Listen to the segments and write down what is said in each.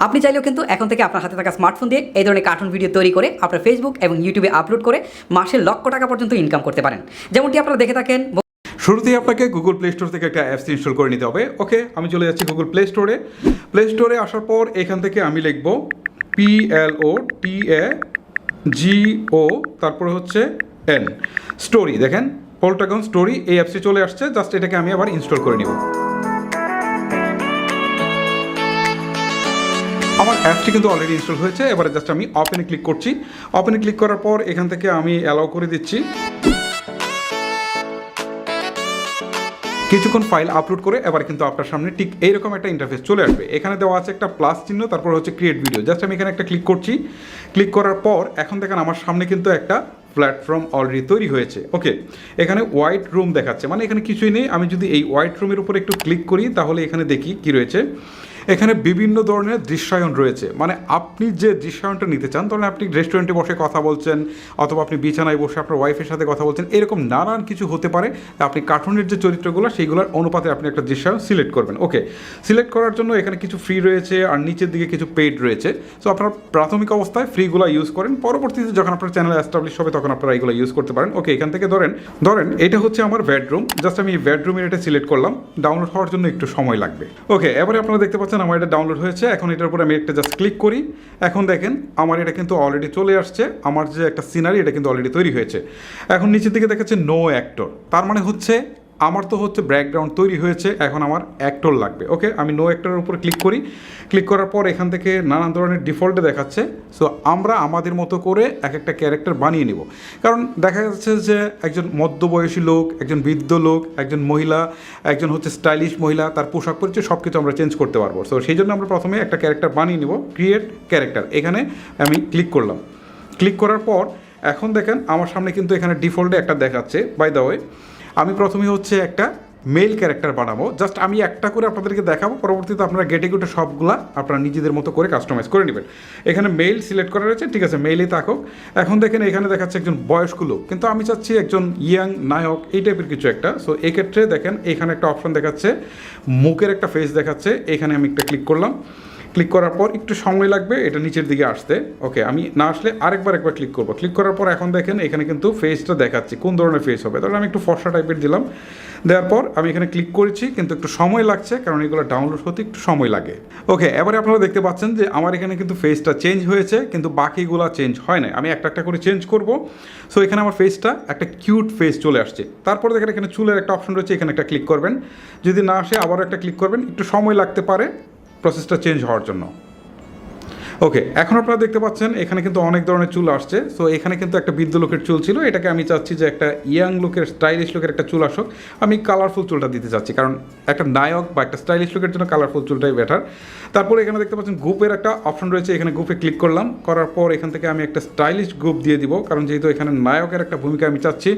আপনি চাইলেও কিন্তু এখন থেকে আপনার হাতে থাকা স্মার্টফোন দিয়ে এই ধরনের কার্টুন ভিডিও তৈরি করে আপনার ফেসবুক এবং ইউটিউবে আপলোড করে মাসে লক্ষ টাকা পর্যন্ত ইনকাম করতে পারেন, যেমনটি আপনারা দেখে থাকেন। শুরুতেই আপনাকে গুগল প্লে স্টোর থেকে একটা অ্যাপস ইনস্টল করে নিতে হবে। ওকে, আমি চলে যাচ্ছি গুগল প্লে স্টোরে। প্লে স্টোরে আসার পর এখান থেকে আমি লিখব PLOTAGO, তারপরে হচ্ছে N, স্টোরি। দেখেন পোল্টাগন স্টোরি এই অ্যাপসটি চলে আসছে। জাস্ট এটাকে আমি আবার ইনস্টল করে নিব। আমার অ্যাপসটি কিন্তু অলরেডি ইনস্টল হয়েছে। এবারে জাস্ট আমি ওপেনে ক্লিক করছি। ওপেনে ক্লিক করার পর এখান থেকে আমি অ্যালাউ করে দিচ্ছি। কিছুক্ষণ ফাইল আপলোড করে এবার কিন্তু আপনার সামনে ঠিক এইরকম একটা ইন্টারফেস চলে আসবে। এখানে দেওয়া আছে একটা প্লাস চিহ্ন, তারপর হচ্ছে ক্রিয়েট ভিডিও। জাস্ট আমি এখানে একটা ক্লিক করছি। ক্লিক করার পর এখন দেখেন আমার সামনে কিন্তু একটা প্ল্যাটফর্ম অলরেডি তৈরি হয়েছে। ওকে, এখানে হোয়াইট রুম দেখাচ্ছে, মানে এখানে কিছুই নেই। আমি যদি এই হোয়াইট রুমের উপর একটু ক্লিক করি তাহলে এখানে দেখি কি রয়েছে। এখানে বিভিন্ন ধরনের দৃশ্যায়ন রয়েছে, মানে আপনি যে দৃশ্যায়নটা নিতে চান, ধরেন আপনি রেস্টুরেন্টে বসে কথা বলছেন অথবা আপনি বিছানায় বসে আপনার ওয়াইফের সাথে কথা বলছেন, এরকম নানান কিছু হতে পারে। আপনি কার্টুনের যে চরিত্রগুলো সেইগুলোর অনুপাতে আপনি একটা দৃশ্যায়ন সিলেক্ট করবেন। ওকে, সিলেক্ট করার জন্য এখানে কিছু ফ্রি রয়েছে আর নিচের দিকে কিছু পেইড রয়েছে। সো আপনার প্রাথমিক অবস্থায় ফ্রিগুলো ইউজ করেন, পরবর্তীতে যখন আপনার চ্যানেল এস্টাবলিশ হবে তখন আপনারা এগুলো ইউজ করতে পারেন। ওকে, এখান থেকে ধরেন এটা হচ্ছে আমার বেডরুম। জাস্ট আমি বেডরুমের এটা সিলেক্ট করলাম। ডাউনলোড হওয়ার জন্য একটু সময় লাগবে। ওকে, এবারে আপনারা দেখতে পাচ্ছেন আমার এটা ডাউনলোড হয়েছে। এখন এটার উপরে আমি একটা জাস্ট ক্লিক করি। এখন দেখেন আমার এটা কিন্তু অলরেডি চলে আসছে। আমার যে একটা সিনারি এটা কিন্তু অলরেডি তৈরি হয়েছে। এখন নিচের দিকে দেখাচ্ছে নো অ্যাক্টর, তার মানে হচ্ছে আমার তো হচ্ছে ব্যাকগ্রাউন্ড তৈরি হয়েছে, এখন আমার অ্যাক্টর লাগবে। ওকে, আমি নো অ্যাক্টরের উপরে ক্লিক করি। ক্লিক করার পর এখান থেকে নানান ধরনের ডিফল্টে দেখাচ্ছে। সো আমরা আমাদের মতো করে এক একটা ক্যারেক্টার বানিয়ে নিব। কারণ দেখা যাচ্ছে যে একজন মধ্যবয়সী লোক, একজন বৃদ্ধ লোক, একজন মহিলা, একজন হচ্ছে স্টাইলিশ মহিলা, তার পোশাক পরিচয় সব কিছু আমরা চেঞ্জ করতে পারবো। সো সেই জন্য আমরা প্রথমে একটা ক্যারেক্টার বানিয়ে নিব। ক্রিয়েট ক্যারেক্টার, এখানে আমি ক্লিক করলাম। ক্লিক করার পর এখন দেখেন আমার সামনে কিন্তু এখানে ডিফল্টে একটা দেখাচ্ছে। বাই দ্য ওয়ে, আমি প্রথমে হচ্ছে একটা মেল ক্যারেক্টার বানাবো। জাস্ট আমি একটা করে আপনাদেরকে দেখাবো, পরবর্তীতে আপনারা গেটে গুটে সবগুলা আপনারা নিজেদের মতো করে কাস্টমাইজ করে নেবেন। এখানে মেল সিলেক্ট করা রয়েছে, ঠিক আছে, মেইলেই থাকুক। এখন দেখেন এখানে দেখাচ্ছে একজন বয়স্ক লোক, কিন্তু আমি চাচ্ছি একজন ইয়াং নায়ক, এই টাইপের কিছু একটা। সো এক্ষেত্রে দেখেন এখানে একটা অপশন দেখাচ্ছে, মুখের একটা ফেস দেখাচ্ছে। এখানে আমি একটা ক্লিক করলাম। ক্লিক করার পর একটু সময় লাগবে এটা নিচের দিকে আসতে। ওকে, আমি না আসলে একবার ক্লিক করবো। ক্লিক করার পর এখন দেখেন এখানে কিন্তু ফেসটা দেখাচ্ছে কোন ধরনের ফেস হবে। তাহলে আমি একটু ফর্সা টাইপের দিলাম। দেওয়ার পর আমি এখানে ক্লিক করেছি, কিন্তু একটু সময় লাগছে কারণ এগুলো ডাউনলোড হতে একটু সময় লাগে। ওকে, এবারে আপনারা দেখতে পাচ্ছেন যে আমার এখানে কিন্তু ফেসটা চেঞ্জ হয়েছে, কিন্তু বাকিগুলো চেঞ্জ হয় না। আমি একটা একটা করে চেঞ্জ করব। সো এখানে আমার ফেসটা একটা কিউট ফেস চলে আসছে। তারপর দেখেন এখানে চুলের একটা অপশন রয়েছে, এখানে একটা ক্লিক করবেন। যদি না আসে আবারও একটা ক্লিক করবেন, একটু সময় লাগতে পারে প্রসেসটা চেঞ্জ হওয়ার জন্য। ওকে, এখন আপনারা দেখতে পাচ্ছেন এখানে কিন্তু অনেক ধরনের চুল আসছে। সো এখানে কিন্তু একটা বৃদ্ধ লোকের চুল ছিল, এটাকে আমি চাচ্ছি যে একটা ইয়াং লুকের, স্টাইলিশ লুকের একটা চুল আসুক। আমি কালারফুল চুলটা দিতে চাচ্ছি, কারণ একটা নায়ক বা একটা স্টাইলিশ লুকের জন্য কালারফুল চুলটাই বেটার। তারপরে এখানে দেখতে পাচ্ছেন গ্রুপের একটা অপশন রয়েছে, এখানে গ্রুপে ক্লিক করলাম। করার পর এখান থেকে আমি একটা স্টাইলিশ গ্রুপ দিয়ে দিব, কারণ যেহেতু এখানে নায়কের একটা ভূমিকা আমি চাচ্ছি।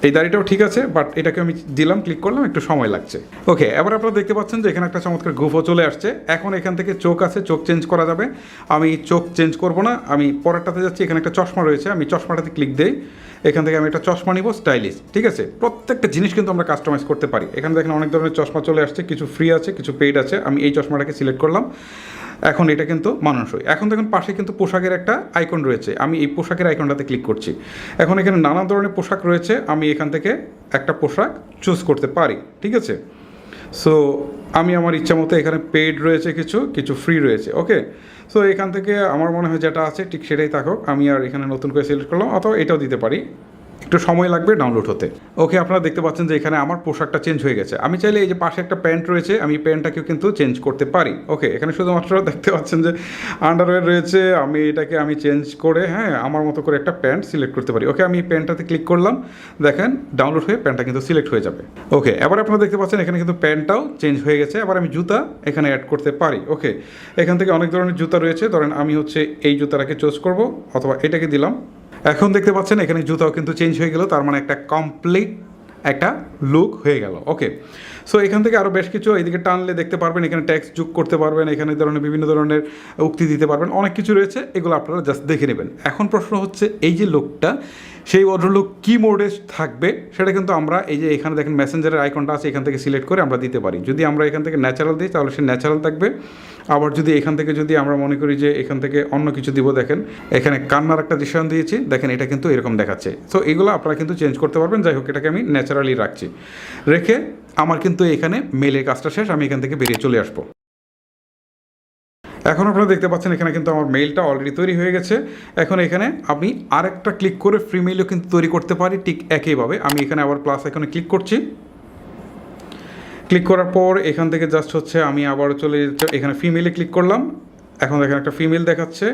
এই দাড়িটাও ঠিক আছে, বাট এটাকে আমি দিলাম, ক্লিক করলাম, একটু সময় লাগছে। ওকে, এবার আপনারা দেখতে পাচ্ছেন যে এখানে একটা চমৎকার গ্রুপও চলে আসছে। এখন এখান থেকে চোখ আছে, চোখ চেঞ্জ করা যাবে। আমি চোখ চেঞ্জ করব না, আমি পরেরটাতে যাচ্ছি। এখানে একটা চশমা রয়েছে, আমি চশমাটাতে ক্লিক দিই। এখান থেকে আমি একটা চশমা নিব স্টাইলিশ, ঠিক আছে। প্রত্যেকটা জিনিস কিন্তু আমরা কাস্টমাইজ করতে পারি। এখানে দেখেন অনেক ধরনের চশমা চলে আসছে, কিছু ফ্রি আছে, কিছু পেইড আছে। আমি এই চশমাটাকে সিলেক্ট করলাম। এখন এটা কিন্তু মানানসই। এখন দেখুন পাশে কিন্তু পোশাকের একটা আইকন রয়েছে, আমি এই পোশাকের আইকনটাতে ক্লিক করছি। এখন এখানে নানা ধরনের পোশাক রয়েছে, আমি এখান থেকে একটা পোশাক চুজ করতে পারি, ঠিক আছে। সো আমি আমার ইচ্ছা মতো, এখানে পেইড রয়েছে, কিছু কিছু ফ্রি রয়েছে। ওকে, সো এখান থেকে আমার মনে হয় যেটা আছে ঠিক সেটাই থাকুক। আমি আর এখানে নতুন করে সিলেক্ট করলাম, অথবা এটাও দিতে পারি, একটু সময় লাগবে ডাউনলোড হতে। ওকে, আপনারা দেখতে পাচ্ছেন যে এখানে আমার পোশাকটা চেঞ্জ হয়ে গেছে। আমি চাইলে এই যে পাশে একটা প্যান্ট রয়েছে, আমি প্যান্টটাকেও কিন্তু চেঞ্জ করতে পারি। ওকে, এখানে শুধুমাত্র দেখতে পাচ্ছেন যে আন্ডারওয়্যার রয়েছে, আমি এটাকে আমি চেঞ্জ করে আমার মতো করে একটা প্যান্ট সিলেক্ট করতে পারি। ওকে, আমি প্যান্টটাতে ক্লিক করলাম, দেখেন ডাউনলোড হয়ে প্যান্টটা কিন্তু সিলেক্ট হয়ে যাবে। ওকে, এবার আপনারা দেখতে পাচ্ছেন এখানে কিন্তু প্যান্টটাও চেঞ্জ হয়ে গেছে। এবার আমি জুতা এখানে অ্যাড করতে পারি। ওকে, এখান থেকে অনেক ধরনের জুতা রয়েছে, ধরেন আমি হচ্ছে এই জুতাটাকে চুজ করব, অথবা এটাকে দিলাম। এখন দেখতে পাচ্ছেন এখানে জুতাও কিন্তু চেঞ্জ হয়ে গেল, তার মানে একটা কমপ্লিট একটা লুক হয়ে গেল। ওকে, সো এখান থেকে আরও বেশ কিছু এইদিকে টানলে দেখতে পারবেন, এখানে ট্যাক্স যোগ করতে পারবেন, এখানে ধরনের বিভিন্ন ধরনের উক্তি দিতে পারবেন, অনেক কিছু রয়েছে, এগুলো আপনারা জাস্ট দেখে নেবেন। এখন প্রশ্ন হচ্ছে এই যে লোকটা, সেই ভদ্রলোক কী মোডে থাকবে সেটা কিন্তু আমরা এই যে এখানে দেখেন মেসেঞ্জারের আইকনটা আছে, এখান থেকে সিলেক্ট করে আমরা দিতে পারি। যদি আমরা এখান থেকে ন্যাচারাল দিই তাহলে সে ন্যাচারাল থাকবে। আবার যদি এখান থেকে যদি আমরা মনে করি যে এখান থেকে অন্য কিছু দিব, দেখেন এখানে কান্নার একটা দৃশ্যায়ন দিয়েছি, দেখেন এটা কিন্তু এরকম দেখাচ্ছে। সো এগুলো আপনারা কিন্তু চেঞ্জ করতে পারবেন। যাই হোক, এটাকে আমি ন্যাচারালি রাখছি, রেখে আমার কিন্তু এখানে মেলের কাজটা শেষ, আমি এখান থেকে বেরিয়ে চলে আসবো। এখন আপনারা দেখতে পাচ্ছেন এখানে কিন্তু আমার মেইলটা অলরেডি তৈরি হয়ে গেছে। এখন এখানে আমি আরেকটা ক্লিক করে ফ্রি মেইলও কিন্তু তৈরি করতে পারি ঠিক একইভাবে। আমি এখানে আবার প্লাস আইকনে ক্লিক করছি। ক্লিক করার পর এখান থেকে জাস্ট হচ্ছে আমি আবার চলে এখানে ফিমেলে ক্লিক করলাম। এখন এখানে একটা ফিমেল দেখাচ্ছে,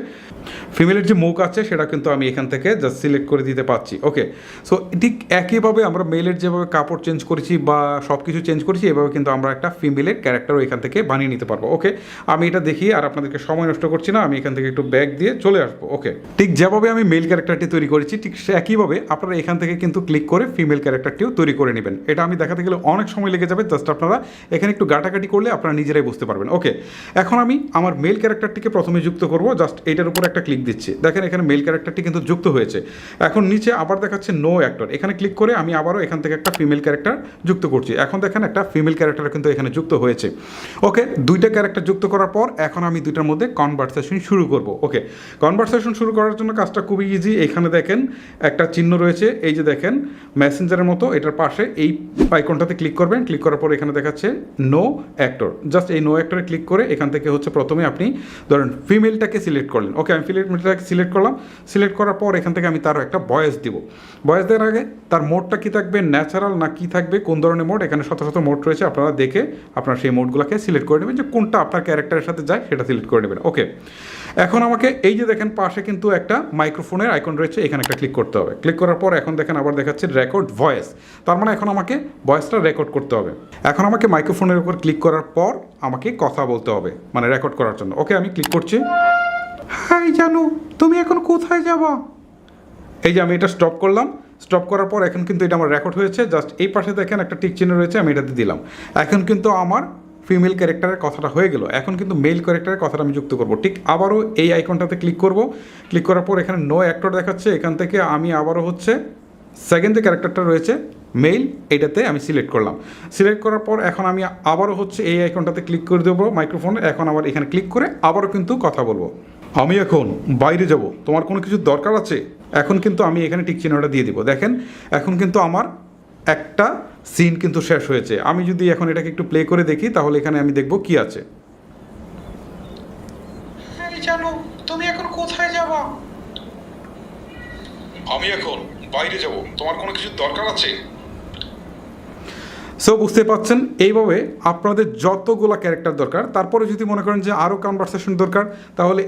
ফিমেলের যে মুখ আছে সেটা কিন্তু আমি এখান থেকে জাস্ট সিলেক্ট করে দিতে পারছি। ওকে, সো ঠিক একইভাবে আমরা মেলের যেভাবে কাপড় চেঞ্জ করেছি বা সব কিছু চেঞ্জ করেছি, এভাবে কিন্তু আমরা একটা ফিমেলের ক্যারেক্টারও এখান থেকে বানিয়ে নিতে পারবো। ওকে, আমি এটা দেখি আর আপনাদেরকে সময় নষ্ট করছি না, আমি এখান থেকে একটু ব্যাক দিয়ে চলে আসবো। ওকে, ঠিক যেভাবে আমি মেল ক্যারেক্টারটি তৈরি করেছি ঠিক সে একইভাবে আপনারা এখান থেকে কিন্তু ক্লিক করে ফিমেল ক্যারেক্টারটিও তৈরি করে নেবেন। এটা আমি দেখাতে গেলে অনেক সময় লেগে যাবে, জাস্ট আপনারা এখানে একটু গাটাগাটি করলে আপনারা নিজেরাই বুঝতে পারবেন। ওকে, এখন আমি আমার মেল ক্যারেক্টারটিকে প্রথমে যুক্ত করব। জাস্ট এইটার উপর একটা ক্লিক দিচ্ছি, দেখেন এখানে মেল ক্যারেক্টারটি কিন্তু যুক্ত হয়েছে। এখন নিচে আবার দেখাচ্ছে নো অ্যাক্টর, এখানে ক্লিক করে আমি আবারও এখান থেকে একটা ফিমেল ক্যারেক্টার যুক্ত করছি। এখন দেখেন একটা ফিমেল ক্যারেক্টার কিন্তু এখানে যুক্ত হয়েছে। ওকে, দুইটা ক্যারেক্টার যুক্ত করার পর এখন আমি দুইটার মধ্যে কনভারসেশন শুরু করব। ওকে, কনভারসেশন শুরু করার জন্য কাজটা খুবই ইজি। এখানে দেখেন একটা চিহ্ন রয়েছে, এই যে দেখেন মেসেঞ্জারের মতো, এটার পাশে এই আইকনটাতে ক্লিক করবেন। ক্লিক করার পর এখানে দেখাচ্ছে নো অ্যাক্টর, জাস্ট এই নো অ্যাক্টরে ক্লিক করে এখান থেকে হচ্ছে প্রথমে আপনি ধরেন ফিমেলটাকে সিলেক্ট করলেন। ওকে, আমি ফিমেলটাকে সিলেক্ট করলাম। সিলেক্ট করার পর এখান থেকে আমি তারও একটা ভয়েস দিব। ভয়েস দেওয়ার আগে তার মোডটা কী থাকবে, ন্যাচারাল না কি থাকবে, কোন ধরনের মোড, এখানে শত শত মোড রয়েছে, আপনারা দেখে আপনারা সেই মোডগুলোকে সিলেক্ট করে নেবেন, যে কোনটা আপনার ক্যারেক্টারের সাথে যায় সেটা সিলেক্ট করে নেবেন। ওকে, এখন আমাকে এই যে দেখেন পাশে কিন্তু একটা মাইক্রোফোনের আইকন রয়েছে, এখানে একটা ক্লিক করতে হবে। ক্লিক করার পর এখন দেখেন আবার দেখাচ্ছে রেকর্ড ভয়েস, তার মানে এখন আমাকে ভয়েসটা রেকর্ড করতে হবে। এখন আমাকে মাইক্রোফোনের উপর ক্লিক করার পর আমাকে কথা বলতে হবে, মানে রেকর্ড করার জন্য। ওকে, আমি ক্লিক করছি। হাই জানু, তুমি এখন কোথায় যাবা? এই যে আমি এটা স্টপ করলাম। স্টপ করার পর এখন কিন্তু এটা আমার রেকর্ড হয়েছে। জাস্ট এই পাশে দেখেন একটা টিক চিহ্ন রয়েছে, আমি এটাতে দিলাম। এখন কিন্তু আমার ফিমেল ক্যারেক্টারের কথাটা হয়ে গেল। এখন কিন্তু মেল ক্যারেক্টারের কথাটা আমি যুক্ত করব। ঠিক আবারও এই আইকনটাতে ক্লিক করব। ক্লিক করার পর এখানে নো অ্যাক্টর দেখাচ্ছে, এখান থেকে আমি আবারও হচ্ছে সেকেন্ড যে ক্যারেক্টারটা রয়েছে মেল, এটাতে আমি সিলেক্ট করলাম। সিলেক্ট করার পর এখন আমি আবারও হচ্ছে এই আইকনটাতে ক্লিক করে দেবো মাইক্রোফোন। এখন আবার এখানে ক্লিক করে আবারও কিন্তু কথা বলবো। আমি এখন বাইরে যাব, তোমার কোনো কিছু দরকার আছে? এখন কিন্তু আমি এখানে টিক চিহ্নটা দিয়ে দিব। দেখেন এখন কিন্তু আমার একটা সিন কিন্তু শেষ হয়েছে। আমি যদি এখন এটাকে একটু প্লে করে দেখি তাহলে এখানে আমি দেখব কি আছে। জানো তুমি এখন কোথায় যাবা? আমি এখন বাইরে যাব, তোমার কোনো কিছু দরকার আছে? সো বুঝতে পারছেন, এইভাবে আপনাদের যতগুলো ক্যারেক্টার দরকার, তারপরে যদি মনে করেন যে আরও কনভারসেশন দরকার, তাহলে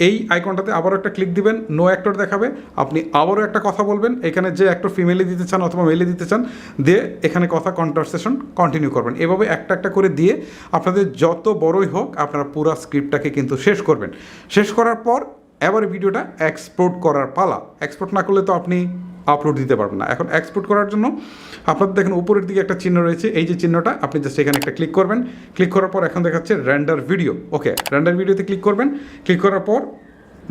এই আইকনটাতে আবারও একটা ক্লিক দিবেন, নো অ্যাক্টর দেখাবে, আপনি আবারও একটা কথা বলবেন, এখানে যে অ্যাক্টর ফিমেলে দিতে চান অথবা মেলে দিতে চান, দিয়ে এখানে কথা কনভারসেশন কন্টিনিউ করবেন। এভাবে একটা একটা করে দিয়ে আপনাদের যত বড়ই হোক আপনারা পুরো স্ক্রিপ্টটাকে কিন্তু শেষ করবেন। শেষ করার পর এবার ভিডিওটা এক্সপোর্ট করার পালা। এক্সপোর্ট না করলে তো আপনি আপলোড দিতে পারবেন না। এখন এক্সপোর্ট করার জন্য আপনাদের দেখেন উপরের দিকে একটা চিহ্ন রয়েছে, এই যে চিহ্নটা আপনি জাস্ট এখানে একটা ক্লিক করবেন। ক্লিক করার পর এখন দেখাচ্ছে রেন্ডার ভিডিও। ওকে, রেন্ডার ভিডিওতে ক্লিক করবেন। ক্লিক করার পর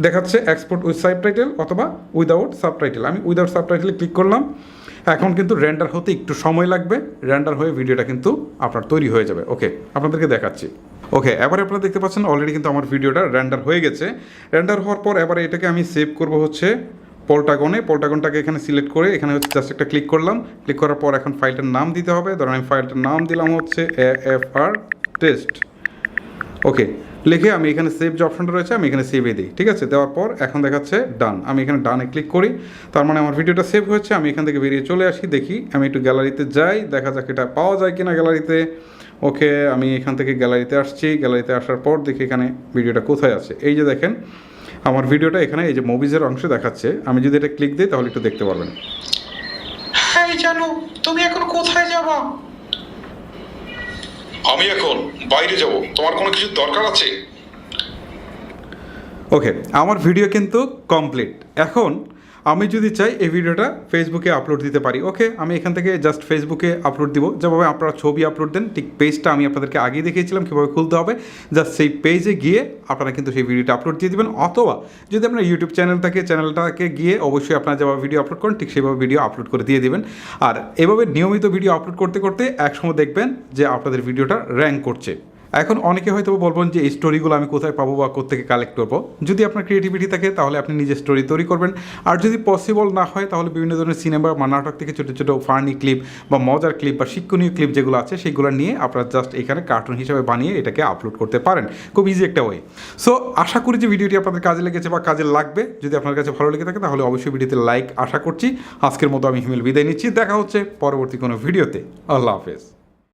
দেখাচ্ছে এক্সপোর্ট উইথ সাবটাইটেল অথবা উইদাউট সাবটাইটেল। আমি উইদাউট সাবটাইটেলে ক্লিক করলাম। এখন কিন্তু রেন্ডার হতে একটু সময় লাগবে, রেন্ডার হয়ে ভিডিওটা কিন্তু আপনার তৈরি হয়ে যাবে। ওকে, আপনাদেরকে দেখাচ্ছি। ওকে, এবারে আপনারা দেখতে পাচ্ছেন অলরেডি কিন্তু আমার ভিডিওটা রেন্ডার হয়ে গেছে। রেন্ডার হওয়ার পর এবারে এটাকে আমি সেভ করব হচ্ছে পোল্টাগনটাকে এখানে সিলেক্ট করে এখানে হচ্ছে জাস্ট একটা ক্লিক করলাম। ক্লিক করার পর এখন ফাইলটার নাম দিতে হবে। ধরেন আমি ফাইলটার নাম দিলাম হচ্ছে AFR টেস্ট। ওকে, লিখে আমি এখানে সেভ যে অপশনটা রয়েছে আমি এখানে সেভে দিই। ঠিক আছে, দেওয়ার পর এখন দেখাচ্ছে ডান। আমি এখানে ডানে ক্লিক করি, তার মানে আমার ভিডিওটা সেভ হয়েছে। আমি এখান থেকে বেরিয়ে চলে আসি, দেখি আমি একটু গ্যালারিতে যাই, দেখা যাক এটা পাওয়া যায় কিনা গ্যালারিতে। ওকে, আমি এখান থেকে গ্যালারিতে আসছি। গ্যালারিতে আসার পর দেখি এখানে ভিডিওটা কোথায় আছে। এই যে দেখেন আমার ভিডিওটা এখানে এই যে মুভিজের অংশে দেখাচ্ছে। আমি যদি এটা ক্লিক দিই তাহলে একটু দেখতে পারবেন। হাই জানু, তুমি এখন কোথায় যাবা? আমি এখন বাইরে যাব, তোমার কোনো কিছু দরকার আছে? ওকে, আমার ভিডিও কিন্তু কমপ্লিট। এখন আমি যদি চাই এই ভিডিওটা ফেসবুকে আপলোড দিতে পারি, ওকে আমি এখান থেকে জাস্ট ফেসবুকে আপলোড দিব। যেভাবে আপনারা ছবি আপলোড দেন ঠিক পেজটা আমি আপনাদেরকে আগেই দেখিয়েছিলাম কীভাবে খুলতে হবে। জাস্ট সেই পেজে গিয়ে আপনারা কিন্তু সেই ভিডিওটা আপলোড দিয়ে দেবেন, অথবা যদি আপনার ইউটিউব চ্যানেল থাকে চ্যানেলটাকে গিয়ে অবশ্যই আপনারা যেভাবে ভিডিও আপলোড করেন ঠিক সেভাবে ভিডিও আপলোড করে দিয়ে দেবেন। আর এভাবে নিয়মিত ভিডিও আপলোড করতে করতে একসময় দেখবেন যে আপনাদের ভিডিওটা র্যাঙ্ক করছে। এখন অনেকে হয়তো বলবেন যে এই স্টোরিগুলো আমি কোথায় পাবো বা কোত্থেকে কালেক্ট করবো। যদি আপনার ক্রিয়েটিভিটি থাকে তাহলে আপনি নিজে স্টোরি তৈরি করবেন, আর যদি পসিবল না হয় তাহলে বিভিন্ন ধরনের সিনেমা বা নাটক থেকে ছোটো ছোটো ফানি ক্লিপ বা মজার ক্লিপ বা শিক্ষণীয় ক্লিপ যেগুলো আছে সেগুলো নিয়ে আপনারা জাস্ট এখানে কার্টুন হিসেবে বানিয়ে এটাকে আপলোড করতে পারেন। খুব ইজি একটা ওয়ে। সো আশা করি যে ভিডিওটি আপনাদের কাজে লেগেছে বা কাজে লাগবে। যদি আপনার কাছে ভালো লেগে থাকে তাহলে অবশ্যই ভিডিওতে লাইক আশা করছি। আজকের মতো আমি হিমেল বিদায় নিচ্ছি, দেখা হচ্ছে পরবর্তী কোনো ভিডিওতে। আল্লাহ হাফেজ।